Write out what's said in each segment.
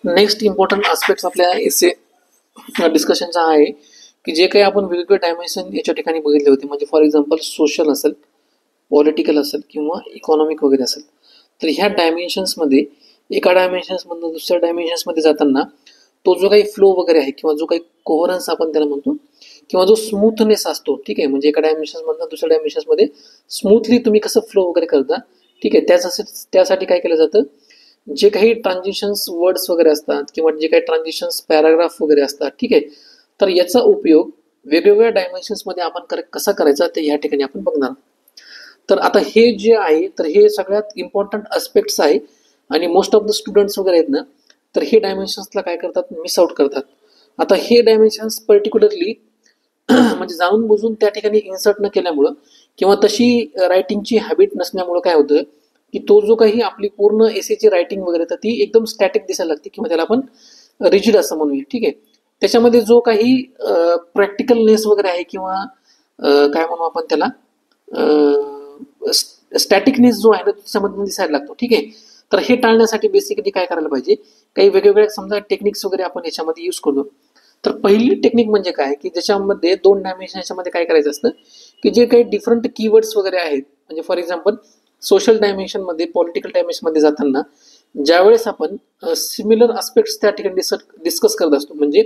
Next important aspects आपल्या एसे डिस्कशनचा आहे की जे काही आपण वेगवेगळे डायमेन्शन याच्या ठिकाणी बघितले होते, म्हणजे फॉर एक्झाम्पल सोशल असेल, पॉलिटिकल असेल किंवा इकॉनॉमिक वगैरे असेल, तर ह्या डायमेन्शन्समध्ये एका डायमेन्शन्समधून दुसऱ्या डायमेन्शन्समध्ये जाताना तो जो काही फ्लो वगैरे आहे किंवा जो काही कोहरन्स आपण त्याला म्हणतो किंवा जो स्मूथनेस असतो, ठीक आहे, म्हणजे एका डायमेन्शन्समधून दुसऱ्या डायमेन्शन्समध्ये स्मूथली तुम्ही कसं फ्लो वगैरे करता, ठीक आहे, त्यासाठी काय केलं जातं, जे काही ट्रान्झिशन्स वर्ड्स वगैरे असतात किंवा जे काही ट्रान्झिशन्स पॅराग्राफ वगैरे असतात, ठीक आहे, तर याचा उपयोग वेगवेगळ्या डायमेन्शन्समध्ये आपण कसा करायचा ते या ठिकाणी आपण बघणार. तर आता हे जे आहे तर हे सगळ्यात इम्पॉर्टंट अस्पेक्ट्स आहे आणि मोस्ट ऑफ द स्टुडंट्स वगैरे आहेत ना, तर हे डायमेन्शन्सला काय करतात, मिस आउट करतात. आता हे डायमेन्शन्स पर्टिक्युलरली म्हणजे जाणून बुजून त्या ठिकाणी इन्सर्ट न केल्यामुळं किंवा तशी रायटिंगची हॅबिट नसल्यामुळं काय होतं की तो जो काही आपली पूर्ण एसेची रायटिंग वगैरे तर ती एकदम स्टॅटिक दिसायला लागते किंवा त्याला आपण रिजिड असं म्हणूया, ठीक आहे. त्याच्यामध्ये जो काही प्रॅक्टिकलनेस वगैरे आहे किंवा काय म्हणू आपण त्याला स्टॅटिकनेस जो आहे ना त्याच्यामध्ये दिसायला लागतो, ठीक आहे. तर हे टाळण्यासाठी बेसिकली काय करायला पाहिजे, काही वेगवेगळ्या समजा टेक्निक्स वगैरे आपण याच्यामध्ये यूज करतो. तर पहिली टेक्निक म्हणजे काय की ज्याच्यामध्ये दोन डायमेन्शन याच्यामध्ये काय करायचं असतं की जे काही डिफरंट कीवर्ड्स वगैरे आहेत, म्हणजे फॉर एक्झाम्पल सोशल डायमेन्शनमध्ये, पॉलिटिकल डायमेन्शनमध्ये जाताना ज्यावेळेस आपण सिमिलर आस्पेक्ट्स त्या ठिकाणी डिस्कस करत असतो, म्हणजे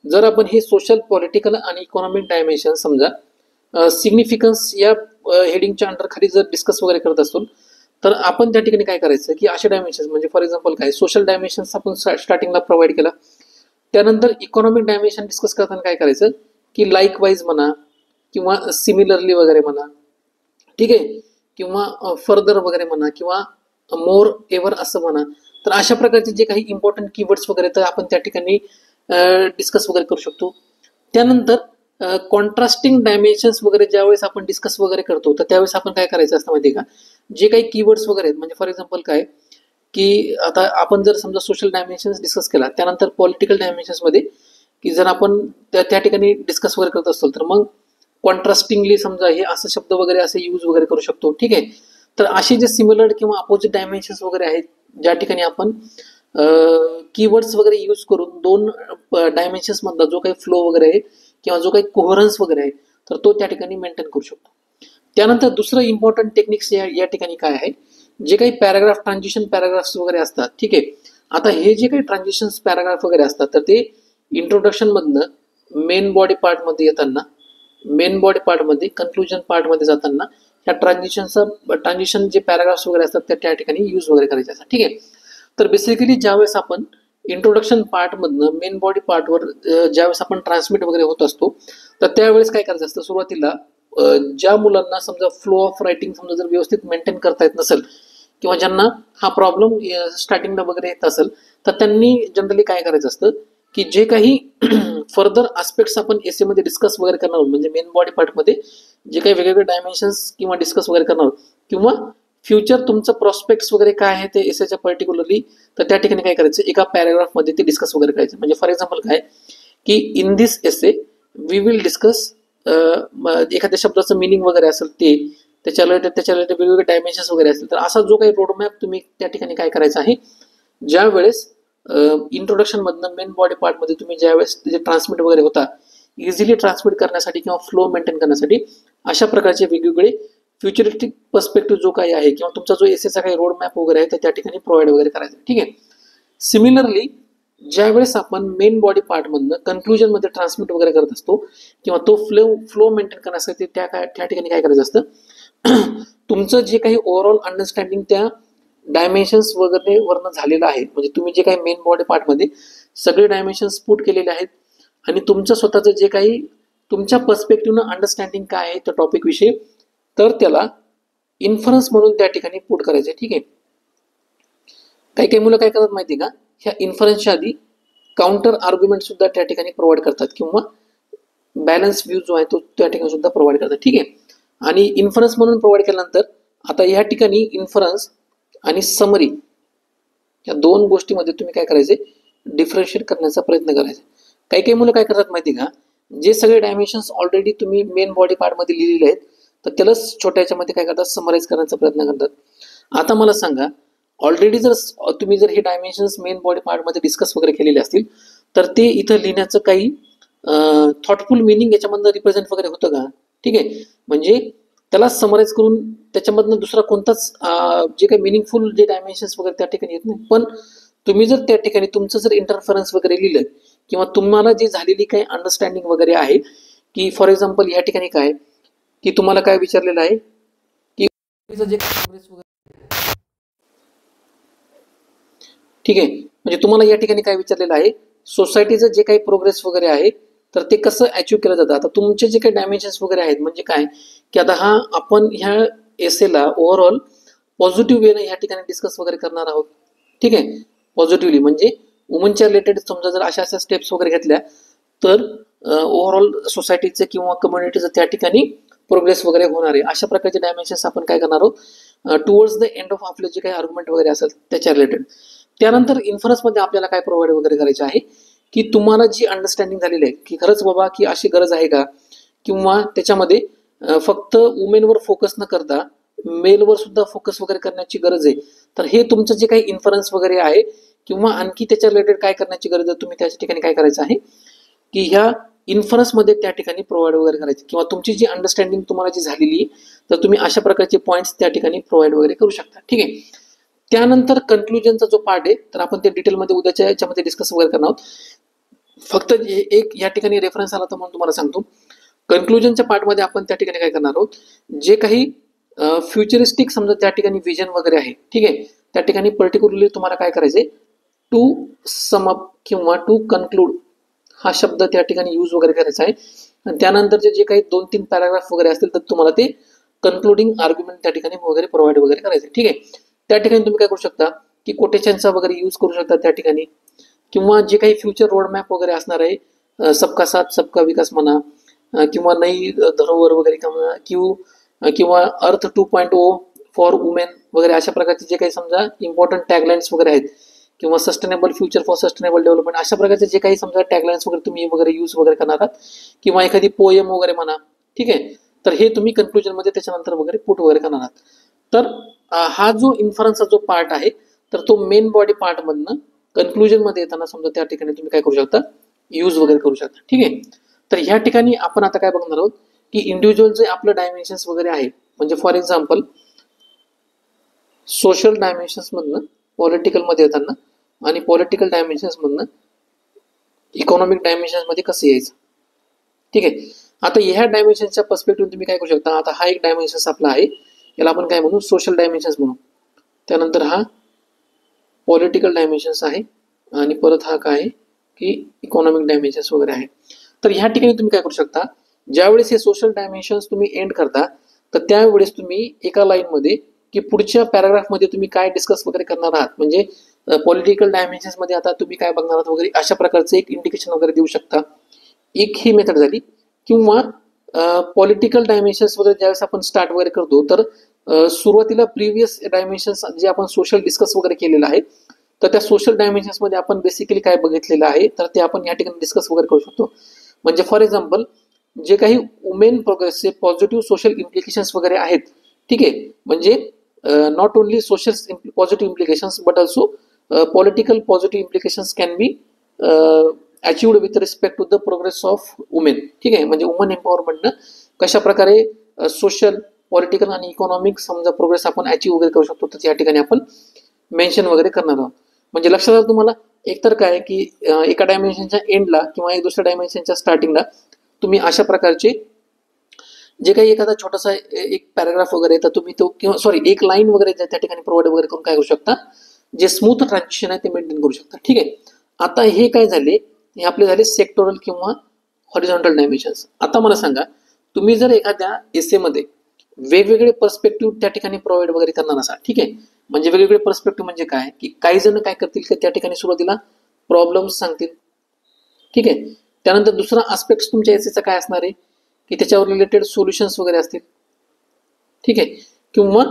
जर आपण हे सोशल, पॉलिटिकल आणि इकॉनॉमिक डायमेन्शन समजा सिग्निफिकन्स या हेडिंगच्या अंडर खाली जर डिस्कस वगैरे करत असतो, तर आपण त्या ठिकाणी काय करायचं की असे डायमेन्शन म्हणजे फॉर एक्झाम्पल काय सोशल डायमेन्शन्स आपण स्टार्टिंगला प्रोव्हाइड केला, त्यानंतर इकॉनॉमिक डायमेन्शन डिस्कस करताना काय करायचं की लाईक वाईज म्हणा किंवा सिमिलरली वगैरे म्हणा, ठीक आहे, किंवा फर्दर वगैरे म्हणा किंवा मोर एव्हर असं म्हणा. तर अशा प्रकारचे जे काही इम्पॉर्टंट कीवर्ड्स वगैरे तर आपण त्या ठिकाणी डिस्कस वगैरे करू शकतो. त्यानंतर कॉन्ट्रास्टिंग डायमेन्शन्स वगैरे ज्यावेळेस आपण डिस्कस वगैरे करतो तर त्यावेळेस आपण काय करायचं असतं माहिती आहे का, जे काही कीवर्ड्स वगैरे आहेत, म्हणजे फॉर एक्झाम्पल काय की आता आपण जर समजा सोशल डायमेन्शन्स डिस्कस केला, त्यानंतर पॉलिटिकल डायमेन्शन्समध्ये की जर आपण त्या ठिकाणी डिस्कस वगैरे करत असतो तर मग कॉन्ट्रास्टिंगली समजा हे असं शब्द वगैरे असे यूज वगैरे करू शकतो, ठीक आहे. तर असे जे सिमिलर किंवा अपोजिट डायमेन्शन्स वगैरे आहेत ज्या ठिकाणी आपण कीवर्ड्स वगैरे यूज करून दोन डायमेन्शन्स मधला जो काही फ्लो वगैरे आहे किंवा जो काही कोहरन्स वगैरे आहे तर तो त्या ठिकाणी मेंटेन करू शकतो. त्यानंतर दुसरं इम्पॉर्टंट टेक्निक्स या ठिकाणी काय आहे, जे काही पॅराग्राफ ट्रान्झिशन पॅराग्राफ्स वगैरे असतात, ठीक आहे. आता हे जे काही ट्रान्झिशन पॅराग्राफ वगैरे असतात तर ते इंट्रोडक्शन मधनं मेन बॉडी पार्टमध्ये येताना, मेन बॉडी पार्टमध्ये कन्क्लुजन पार्टमध्ये जाताना ह्या ट्रान्झिशन जे पॅराग्राफ्स वगैरे असतात त्या ठिकाणी यूज वगैरे करायचे असतात, ठीक आहे. तर बेसिकली ज्यावेळेस आपण इंट्रोडक्शन पार्टमधनं मेन बॉडी पार्टवर ज्यावेळेस आपण ट्रान्समिट वगैरे होत असतो तर त्यावेळेस काय करायचं असतं, सुरुवातीला ज्या मुलांना समजा फ्लो ऑफ रायटिंग समजा जर व्यवस्थित मेंटेन करता येत नसेल किंवा ज्यांना हा प्रॉब्लेम स्टार्टिंगला वगैरे येत असेल तर त्यांनी जनरली काय करायचं असतं की जे काही फर्दर आस्पेक्ट्स आपण एसे मध्ये डिस्कस वगैरे करणार आहोत, म्हणजे मेन बॉडी पार्टमध्ये जे काही वेगवेगळे डायमेन्शन्स किंवा डिस्कस वगैरे करणार आहोत किंवा फ्युचर तुमचं प्रॉस्पेक्ट्स वगैरे काय आहे ते एसेच्या पर्टिक्युलरली, तर त्या ठिकाणी काय करायचं एका पॅराग्राफमध्ये ते डिस्कस वगैरे करायचं. म्हणजे फॉर एक्झाम्पल काय की in this essay we will discuss एखाद्या शब्दाचं मिनिंग वगैरे असेल ते त्याच्या रिलेटेड वेगवेगळे डायमेन्शन्स वगैरे असतील, तर असा जो काही रोडमॅप तुम्ही त्या ठिकाणी काय करायचा आहे, ज्या वेळेस इंट्रोडक्शन मधनं मेन बॉडी पार्टमध्ये तुम्ही ज्यावेळेस जे ट्रान्समिट वगैरे होता इझिली ट्रान्समिट करण्यासाठी किंवा फ्लो मेंटेन करण्यासाठी अशा प्रकारचे वेगवेगळे फ्युचरिस्टिक पर्स्पेक्टिव्ह जो काही आहे किंवा तुमचा जो एसेचा काही रोड मॅप वगैरे आहे त्या ठिकाणी प्रोव्हाइड वगैरे करायचं, ठीक आहे. सिमिलरली ज्यावेळेस आपण मेन बॉडी पार्टमधनं कन्क्लुजनमध्ये ट्रान्समिट वगैरे करत असतो किंवा तो फ्लो मेंटेन करण्यासाठी त्या ठिकाणी काय करायचं असतं, तुमचं जे काही ओव्हरऑल अंडरस्टँडिंग त्या डायमेन्शन्स वगैरे वरनं झालेलं आहे, म्हणजे तुम्ही जे काही मेन बॉडी पार्टमध्ये सगळे डायमेन्शन्स पुट केलेले आहेत आणि तुमचं स्वतःचं जे काही तुमच्या पर्स्पेक्टिव्हनं अंडरस्टँडिंग काय आहे त्या टॉपिक विषयी, तर त्याला इन्फरन्स म्हणून त्या ठिकाणी पुट करायचं, ठीक आहे. काही काही मुलं काय करतात माहिती का, ह्या इन्फरन्सच्या आधी काउंटर आर्ग्युमेंट सुद्धा त्या ठिकाणी प्रोव्हाइड करतात किंवा बॅलन्स व्ह्यू जो आहे तो त्या ठिकाणी सुद्धा प्रोव्हाइड करतात, ठीक आहे. आणि इन्फरन्स म्हणून प्रोव्हाइड केल्यानंतर आता या ठिकाणी इन्फरन्स आणि समरी या दोन गोष्टीमध्ये तुम्ही काय करायचे, डिफरन्शिएट करण्याचा प्रयत्न करायचा. काही काही मुलं काय करतात माहिती का, जे सगळे डायमेन्शन्स ऑलरेडी तुम्ही मेन बॉडी पार्टमध्ये लिहिलेले आहेत तर त्यालाच छोट्या याच्यामध्ये काय करतात, समराईज करण्याचा प्रयत्न करतात. आता मला सांगा ऑलरेडी जर तुम्ही जर हे डायमेन्शन्स मेन बॉडी पार्टमध्ये डिस्कस वगैरे केलेले असतील तर ते इथं लिहिण्याचं काही थॉटफुल मिनिंग याच्यामधनं रिप्रेझेंट वगैरे होतं का? ठीक आहे, म्हणजे त्याला समराईज करून त्याच्यामधनं दुसरा कोणताच जे काही मिनिंगफुल जे डायमेन्शन्स वगैरे त्या ठिकाणी येत नाही. पण तुम्ही जर त्या ठिकाणी तुमचं जर इंटरफरन्स वगैरे लिहिलं किंवा तुम्हाला जी झालेली काही अंडरस्टँडिंग वगैरे आहे की फॉर एक्झाम्पल या ठिकाणी काय की तुम्हाला काय विचारलेलं आहे की जे प्रोग्रेस वगैरे, ठीक आहे, म्हणजे तुम्हाला या ठिकाणी काय विचारलेलं आहे, सोसायटीचं जे काही प्रोग्रेस वगैरे आहे तर ते कसं अचीव्ह केलं जातं. आता तुमचे जे काही डायमेन्शन्स वगैरे आहेत म्हणजे काय की आता हा आपण ह्या एसेला ओव्हरऑल पॉझिटिव्ह वेने या ठिकाणी डिस्कस वगैरे करणार आहोत. ठीक आहे, पॉझिटिव्हली म्हणजे वुमनच्या रिलेटेड समजा जर अशा अशा स्टेप्स वगैरे घेतल्या तर ओव्हरऑल सोसायटीचं किंवा कम्युनिटीचं त्या ठिकाणी प्रोग्रेस वगैरे होणार आहे. अशा प्रकारचे डायमेन्शन्स आपण काय करणार आहोत टुवर्ड्स द एंड ऑफ आपले जे काही आर्ग्युमेंट वगैरे असेल त्याच्या रिलेटेड. त्यानंतर इन्फरन्समध्ये आपल्याला काय प्रोव्हाइड वगैरे करायचे आहे की तुम्हाला जी अंडरस्टँडिंग झालेली आहे की खरंच बाबा की अशी गरज आहे का, किंवा त्याच्यामध्ये फक्त वुमेनवर फोकस न करता मेलवर सुद्धा फोकस वगैरे करण्याची गरज आहे. तर हे तुमचं जे काही इन्फरन्स वगैरे आहे किंवा आणखी त्याच्या रिलेटेड काय करण्याची गरज आहे तुम्ही त्याच्या ठिकाणी काय करायचं आहे की ह्या इन्फरन्समध्ये त्या ठिकाणी प्रोव्हाइड वगैरे करायची, किंवा तुमची जी अंडरस्टँडिंग तुम्हाला जी झालेली आहे तर तुम्ही अशा प्रकारचे पॉईंट्स त्या ठिकाणी प्रोव्हाइड वगैरे करू शकता. ठीक आहे, त्यानंतर कन्क्लुजनचा जो पार्ट आहे तर आपण ते डिटेलमध्ये उद्याच्या याच्यामध्ये डिस्कस वगैरे करणार आहोत. फक्त एक या ठिकाणी रेफरन्स आला तर म्हणून तुम्हाला सांगतो, कन्क्लुजनच्या पार्टमध्ये आपण त्या ठिकाणी काय करणार आहोत, जे काही फ्युचरिस्टिक समजा त्या ठिकाणी विजन वगैरे आहे, ठीक आहे, त्या ठिकाणी पर्टिक्युलरली तुम्हाला काय करायचंय टू सम अप किंवा टू कन्क्लूड हा शब्द त्या ठिकाणी यूज वगैरे करायचा आहे. आणि त्यानंतरचे जे काही 2-3 पॅराग्राफ वगैरे असतील तर तुम्हाला ते कन्क्लुडिंग आर्ग्युमेंट त्या ठिकाणी वगैरे प्रोव्हाइड वगैरे करायचे. ठीक आहे, त्या ठिकाणी तुम्ही काय करू शकता की कोटेशनचा वगैरे यूज करू शकता त्या ठिकाणी, किंवा जे काही फ्युचर रोडमॅप वगैरे असणार आहे सबका साथ सबका विकास म्हणा किंवा नई धरोहर वगैरे किंवा अर्थ 2.0 फॉर वुमेन वगैरे अशा प्रकारचे जे काही समजा इम्पॉर्टंट टॅगलाईन्स वगैरे आहेत, किंवा sustainable future for sustainable development अशा प्रकारचे जे काही समजा टॅगलाईन्स वगैरे तुम्ही वगैरे यूज वगैरे करणार आहात, किंवा एखादी पोएम वगैरे म्हणा. ठीक आहे, तर हे तुम्ही कन्क्लुजनमध्ये त्याच्यानंतर वगैरे पुट वगैरे करणार आहात. तर हा जो इन्फरन्सचा जो पार्ट आहे तर तो मेन बॉडी पार्टमधनं कन्क्लुजनमध्ये येताना समजा त्या ठिकाणी तुम्ही काय करू शकता, यूज वगैरे करू शकता. ठीक आहे, तर ह्या ठिकाणी आपण आता काय बघणार आहोत की इंडिव्हिज्युअल जे आपलं डायमेन्शन्स वगैरे आहे, म्हणजे फॉर एक्झाम्पल सोशल डायमेन्शन्स मधनं पॉलिटिकलमध्ये येताना आणि पॉलिटिकल डायमेन्शन्स मधनं इकॉनॉमिक डायमेन्शन्स मध्ये कसं यायचं. ठीक आहे, आता ह्या डायमेन्शनच्या पर्स्पेक्टिव्ह तुम्ही काय करू शकता, आता हा एक डायमेन्शन्स आपला आहे, याला आपण काय म्हणू, सोशल डायमेन्शन्स म्हणू. त्यानंतर हा पॉलिटिकल डायमेन्शन्स आहे आणि परत हा काय आहे की इकॉनॉमिक डायमेन्शन्स वगैरे आहे. तर ह्या ठिकाणी तुम्ही काय करू शकता, ज्यावेळेस हे सोशल डायमेन्शन्स तुम्ही एंड करता तर त्यावेळेस तुम्ही एका लाईनमध्ये की पुढच्या पॅराग्राफमध्ये तुम्ही काय डिस्कस वगैरे करणार आहात, म्हणजे पॉलिटिकल डायमेन्शन्स मध्ये आता तुम्ही काय बघणार आहात वगैरे अशा प्रकारचं एक इंडिकेशन वगैरे देऊ शकता. एक ही मेथड झाली. किंवा पॉलिटिकल डायमेन्शन्स वगैरे ज्यावेळेस आपण स्टार्ट वगैरे करतो तर सुरुवातीला प्रिव्हियस डायमेन्शन्स जे आपण सोशल डिस्कस वगैरे केलेलं आहे तर त्या सोशल डायमेन्शन्स मध्ये आपण बेसिकली काय बघितलेलं आहे तर ते आपण या ठिकाणी डिस्कस वगैरे करू शकतो. म्हणजे फॉर एक्झाम्पल जे काही वुमेन प्रोग्रेसचे पॉझिटिव्ह सोशल इम्प्लिकेशन्स वगैरे आहेत, ठीक आहे, म्हणजे not only social positive implications but also political positive implications can be achieved with respect to the progress of women. ठीक आहे, म्हणजे वुमन एम्पॉवरमेंटनं कशा प्रकारे सोशल पॉलिटिकल आणि इकॉनॉमिक समजा प्रोग्रेस आपण अचीव्ह वगैरे करू शकतो तर या ठिकाणी आपण मेन्शन वगैरे करणार आहोत. म्हणजे लक्षात आलं तुम्हाला, एकतर काय की एका डायमेन्शनच्या एंडला किंवा एक दुसऱ्या डायमेन्शनच्या स्टार्टिंगला तुम्ही अशा प्रकारचे जे काही एखादा छोटासा एक पॅराग्राफ वगैरे तर तुम्ही तो किंवा सॉरी एक लाईन वगैरे त्या ठिकाणी प्रोव्हाइड वगैरे करून काय करू शकता, जे स्मूथ ट्रान्झिशन आहे ते मेंटेन करू शकता. ठीक आहे, आता हे काय झाले, हे आपले झाले सेक्टोरल किंवा हॉरिझॉन्टल डायमेन्शन्स. आता मला सांगा, तुम्ही जर एखाद्या एसेमध्ये वेगवेगळे पर्स्पेक्टिव्ह त्या ठिकाणी प्रोव्हाइड वगैरे करणार असाल, ठीक आहे, म्हणजे वेगवेगळे पर्स्पेक्टिव्ह म्हणजे काय की काही जण काय करतील की त्या ठिकाणी सुरुवातीला प्रॉब्लेम्स सांगतील. ठीक आहे, त्यानंतर दुसरा आस्पेक्ट तुमच्या एसेचा काय असणार आहे की त्याच्यावर रिलेटेड सोल्युशन्स वगैरे असतील. ठीक आहे, किंवा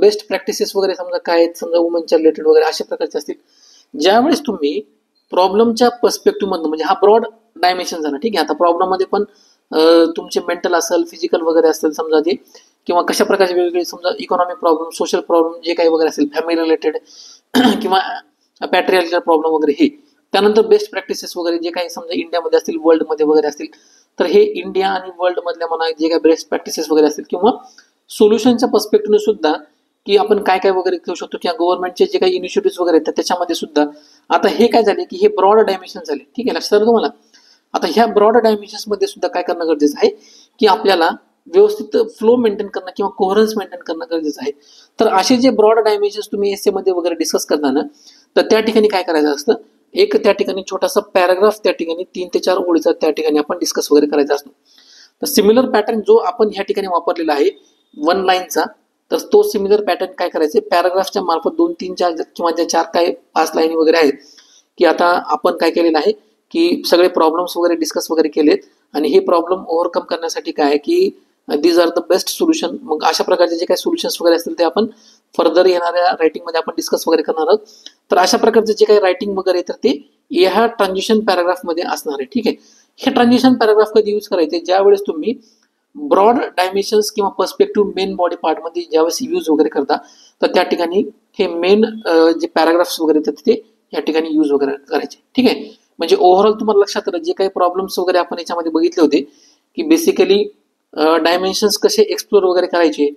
बेस्ट प्रॅक्टिसेस वगैरे समजा काय आहेत, समजा वुमनच्या रिलेटेड वगैरे अशा प्रकारचे असतील. ज्यावेळेस तुम्ही प्रॉब्लेमच्या पर्स्पेक्टिव्ह मधून, म्हणजे हा ब्रॉड डायमेन्शन झाला. ठीक आहे, आता प्रॉब्लेम मध्ये पण तुमचे मेंटल असेल, फिजिकल वगैरे असेल, समजा ते किंवा कशा प्रकारचे वेगवेगळे समजा इकॉनॉमिक प्रॉब्लेम, सोशल प्रॉब्लेम जे काही वगैरे असेल, फॅमिली रिलेटेड किंवा पॅट्रियार्कल प्रॉब्लेम वगैरे हे. त्यानंतर बेस्ट प्रॅक्टिसेस वगैरे जे काही समजा इंडियामध्ये असतील, वर्ल्डमध्ये वगैरे असतील, तर हे इंडिया आणि वर्ल्ड मधल्या म्हणा जे काही बेस्ट प्रॅक्टिसेस वगैरे असतील, किंवा सोल्युशनच्या पर्स्पेक्टिव्ह सुद्धा की आपण काय काय वगैरे करू शकतो, किंवा गव्हर्नमेंटचे जे काही इनिशिएटिव्ह वगैरे आहेत त्याच्यामध्ये सुद्धा. आता हे काय झाले की हे ब्रॉड डायमेन्शन झाले, ठीक आहे, लक्षात आलं तुम्हाला. आता ह्या ब्रॉड डायमेन्शन्स मध्ये सुद्धा काय करणं गरजेचं आहे की आपल्याला व्यवस्थित फ्लो मेंटेन करणं किंवा कोहरन्स मेंटेन करणं गरजेचं आहे. तर असे जे ब्रॉड डायमेन्शन्स तुम्ही एसए मध्ये वगैरे डिस्कस करताना, तर त्या ठिकाणी काय करायचं असतं, एक त्या ठिकाणी छोटासा पॅराग्राफ त्या ठिकाणी 3 ते 4 ओळीचा त्या ठिकाणी आपण डिस्कस वगैरे करायचा असतो. तर सिमिलर पॅटर्न जो आपण ह्या ठिकाणी वापरलेला आहे 1 लाईनचा, तर तो सिमिलर पॅटर्न काय करायचे, पॅराग्राफच्या मार्फत 2, 3, 4 किंवा ज्या 4 काय 5 लाईनी वगैरे आहेत की आता आपण काय केलेलं आहे की सगळे प्रॉब्लेम्स वगैरे डिस्कस वगैरे केलेत, आणि हे प्रॉब्लेम ओव्हरकम करण्यासाठी काय की these are the best solution. मग अशा प्रकारचे जे काही सोल्युशन्स वगैरे असतील ते आपण फर्दर येणाऱ्या रायटिंगमध्ये आपण डिस्कस वगैरे करणार आहोत. तर अशा प्रकारचे जे काही रायटिंग वगैरे तर ते ह्या ट्रान्झिशन पॅराग्राफमध्ये असणार आहे, ठीक आहे. हे ट्रान्झिशन पॅराग्राफ कधी यूज करायचे, ज्यावेळेस तुम्ही ब्रॉड डायमेन्शन्स किंवा पर्स्पेक्टिव्ह मेन बॉडी पार्टमध्ये ज्यावेळेस यूज वगैरे करता, तर त्या ठिकाणी हे मेन जे पॅराग्राफ्स वगैरे येतात ते या ठिकाणी यूज वगैरे करायचे, ठीक आहे. म्हणजे ओव्हरऑल तुम्हाला लक्षात आलं जे काही प्रॉब्लेम्स वगैरे आपण याच्यामध्ये बघितले होते की बेसिकली डायमेन्शन्स कसे एक्सप्लोर वगैरे करायचे,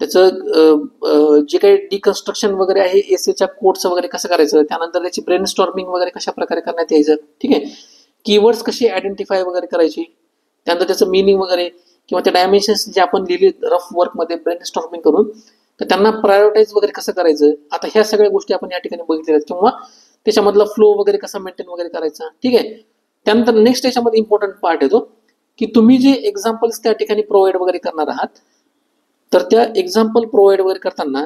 त्याचं जे काही डिकन्स्ट्रक्शन वगैरे आहे एसएच्या कोड्स वगैरे कसं करायचं, त्यानंतर त्याची ब्रेन स्टॉर्मिंग वगैरे कशा प्रकारे करण्यात यायचं, ठीक आहे. कीवर्ड्स कसे आयडेंटिफाय वगैरे करायचे, त्यानंतर त्याचं मिनिंग वगैरे किंवा त्या डायमेन्शन्स जे आपण लिहिले रफ वर्कमध्ये ब्रेन स्टॉर्मिंग करून, तर त्यांना प्रायोरिटाईज वगैरे कसं करायचं. आता ह्या सगळ्या गोष्टी आपण या ठिकाणी बघितलेल्या आहेत, किंवा त्याच्यामधला फ्लो वगैरे कसा मेंटेन वगैरे करायचा, ठीक आहे. त्यानंतर नेक्स्ट याच्यामध्ये इम्पॉर्टंट पार्ट येतो की तुम्ही जे एक्झाम्पल्स त्या ठिकाणी प्रोव्हाइड वगैरे करणार आहात, तर त्या एक्झाम्पल प्रोव्हाइड वगैरे करताना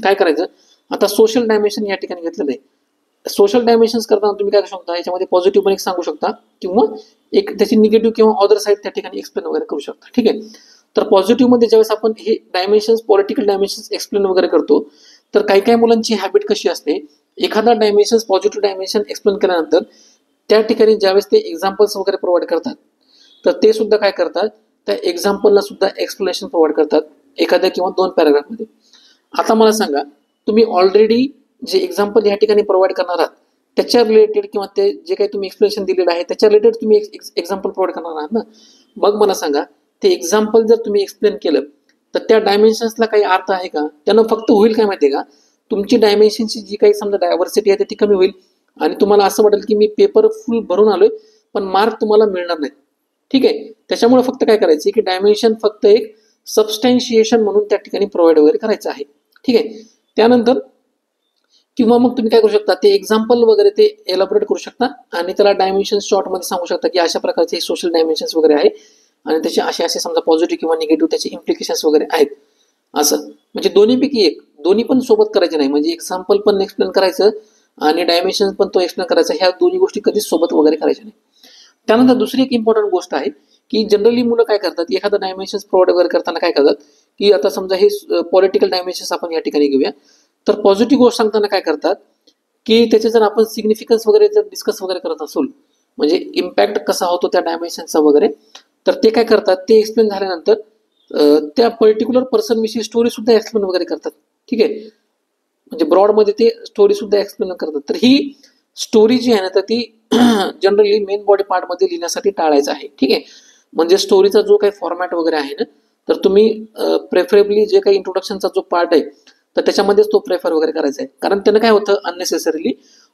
काय करायचं. आता सोशल डायमेन्शन या ठिकाणी घेतलेलं आहे. सोशल डायमेन्शन्स करताना तुम्ही काय करू शकता, याच्यामध्ये पॉझिटिव्ह पण एक सांगू शकता किंवा एक त्याची निगेटिव्ह किंवा अदर साईड त्या ठिकाणी एक्सप्लेन वगैरे करू शकता, ठीक आहे. तर पॉझिटिव्ह मध्ये ज्यावेळेस आपण हे डायमेन्शन्स पॉलिटिकल डायमेन्शन्स एक्सप्लेन वगैरे करतो, तर काही काही मुलांची हॅबिट कशी असते, एखादा डायमेन्शन्स पॉझिटिव्ह डायमेन्शन एक्सप्लेन केल्यानंतर त्या ठिकाणी ज्यावेळेस ते एक्झाम्पल्स वगैरे प्रोव्हाइड करतात, तर ते सुद्धा काय करतात, त्या एक्झाम्पलला सुद्धा एक्सप्लेनेशन प्रोव्हाइड करतात एखाद्या किंवा 2 पॅराग्राफमध्ये. आता मला सांगा, तुम्ही ऑलरेडी जे एक्झाम्पल या ठिकाणी प्रोव्हाइड करणार आहात त्याच्या रिलेटेड किंवा ते जे काही तुम्ही एक्सप्लेनेशन दिलेलं आहे त्याच्या रिलेटेड तुम्ही एक्झाम्पल प्रोव्हाइड करणार आहात ना. मग मला सांगा, ते एक्झाम्पल जर तुम्ही एक्सप्लेन केलं तर त्या डायमेन्शन्सला काही अर्थ आहे का, त्यानं फक्त होईल काय माहिती आहे का, तुमची डायमेन्शनची जी काही समजा डायव्हर्सिटी आहे ती कमी होईल, आणि तुम्हाला असं वाटेल की मी पेपर फुल भरून आलोय पण मार्क तुम्हाला मिळणार नाही, ठीक आहे. त्याच्यामुळे फक्त काय करायचं की डायमेन्शन फक्त एक सबस्टॅन्शिएशन म्हणून त्या ठिकाणी प्रोव्हाइड वगैरे करायचं आहे, ठीक आहे. त्यानंतर किंवा मग तुम्ही काय करू शकता, ते एक्झाम्पल वगैरे ते एलॅबोरेट करू शकता आणि त्याला डायमेन्शन शॉर्टमध्ये सांगू शकता की अशा प्रकारचे सोशल डायमेन्शन्स वगैरे आहे आणि त्याचे असे असे समजा पॉझिटिव्ह किंवा निगेटिव्ह त्याचे इम्प्लिकेशन्स वगैरे आहेत. असं म्हणजे दोन्हीपैकी एक, दोन्ही पण सोबत करायचे नाही, म्हणजे एक्झाम्पल पण एक्सप्लेन करायचं आणि डायमेन्शन पण तो एक्सप्लेन करायचा, ह्या दोन्ही गोष्टी कधीच सोबत वगैरे करायच्या नाही. त्यानंतर दुसरी एक इम्पॉर्टंट गोष्ट आहे की जनरली मुलं काय करतात, एखादा डायमेन्शन्स प्रोव्हाइड वगैरे करताना काय करतात की आता समजा हे पॉलिटिकल डायमेन्शन्स आपण या ठिकाणी घेऊया, तर पॉझिटिव्ह गोष्ट सांगताना काय करतात की त्याचे जर आपण सिग्निफिकन्स वगैरे जर डिस्कस वगैरे करत असू, म्हणजे इम्पॅक्ट कसा होतो त्या डायमेन्शनचा वगैरे, तर ते काय करतात, ते एक्सप्लेन झाल्यानंतर त्या पर्टिक्युलर पर्सन विषयी स्टोरी सुद्धा एक्सप्लेन वगैरे करतात, ठीक आहे. म्हणजे ब्रॉडमध्ये ते स्टोरी सुद्धा एक्सप्लेन करतात. तर ही स्टोरी जी आहे ना, तर ती जनरली मेन बॉडी पार्टमध्ये लिहिण्यासाठी टाळायचं आहे, ठीक आहे. म्हणजे स्टोरीचा जो काही फॉर्मॅट वगैरे आहे ना, तर तुम्ही प्रेफरेबली जे काही इंट्रोडक्शनचा जो पार्ट आहे तर त्याच्यामध्येच तो प्रेफर वगैरे करायचा आहे. कारण त्यानं काय होतं, अननेसेसरीली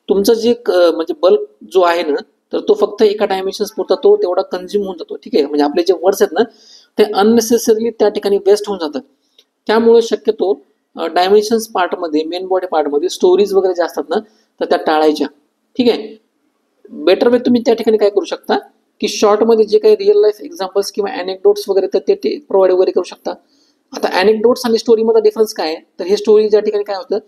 तुमचं जे म्हणजे बल्क जो आहे ना, तर तो फक्त एका डायमेन्शन्स पुरता तो तेवढा कन्झ्युम होऊन जातो, ठीक आहे. म्हणजे आपले जे वर्ड्स आहेत ना ते अननेसेसरीली त्या ठिकाणी वेस्ट होऊन जातात. त्यामुळे शक्यतो डायमेन्शन्स पार्टमध्ये, मेन बॉडी पार्टमध्ये स्टोरीज वगैरे ज्या असतात ना तर त्या टाळायच्या, ठीक आहे. बेटर वे तुम्ही त्या ठिकाणी काय करू शकता की शॉर्टमध्ये जे काही रिअल लाईफ एक्झाम्पल्स किंवा अनेक्डोट्स वगैरे तर ते प्रोव्हाइड वगैरे करू शकता. आता अनेक्डोट्स आणि स्टोरीमध्ये डिफरन्स काय आहे, तर हे स्टोरी ज्या ठिकाणी काय होतं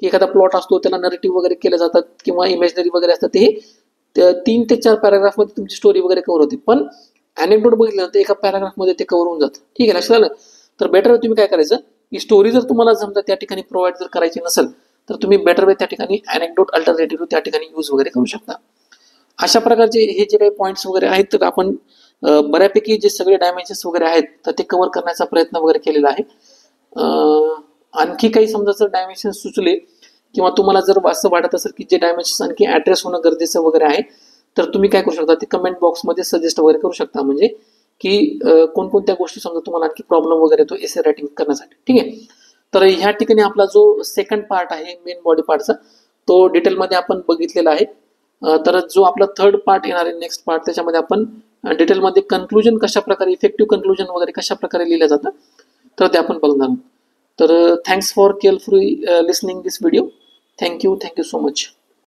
की एखादा प्लॉट असतो त्याला नरेटिव्ह वगैरे केले जातात किंवा इमॅजिनरी वगैरे असतात, ते 3 ते 4 पॅराग्राफमध्ये तुमची स्टोरी वगैरे कव्हर होते. पण अनेक्डोट बघितलं तर एका पॅराग्राफमध्ये ते कव्हर होऊन जातं, ठीक आहे. लक्षात आलं. तर बेटर तुम्ही काय करायचं की स्टोरी जर तुम्हाला समजा त्या ठिकाणी प्रोव्हाइड जर करायची नसेल तर तुम्ही बेटर वे त्या ठिकाणी अनेक्डोट अल्टरनेटिव्ह त्या ठिकाणी यूज वगैरे करू शकता. अशा प्रकारचे हे जे काही पॉईंट्स वगैरे आहेत तर आपण बऱ्यापैकी जे सगळे डायमेन्शन्स वगैरे आहेत तर ते कव्हर करण्याचा प्रयत्न वगैरे केलेला आहे. आणखी काही समजा जर डायमेन्शन्स सुचले किंवा तुम्हाला जर असं वाटत असेल की जे डायमेन्शन्स आणखी ॲड्रेस होणं गरजेचं वगैरे आहे तर तुम्ही काय करू शकता ते कमेंट बॉक्समध्ये सजेस्ट वगैरे करू शकता, म्हणजे की कोणकोणत्या गोष्टी समजा तुम्हाला आणखी प्रॉब्लेम वगैरे येतो एसे रायटिंग करण्यासाठी. ठीक आहे, तर ह्या ठिकाणी आपला जो सेकंड पार्ट आहे मेन बॉडी पार्टचा तो डिटेलमध्ये आपण बघितलेला आहे. तर जो आपला थर्ड पार्ट येणार आहे नेक्स्ट पार्ट त्याच्यामध्ये आपण डिटेलमध्ये कन्क्लुजन कशा प्रकारे इफेक्टिव्ह कन्क्लुजन वगैरे कशा प्रकारे लिहिलं जातं तर ते आपण बघणार आहोत. तर thanks for carefully listening this video. Thank you so much.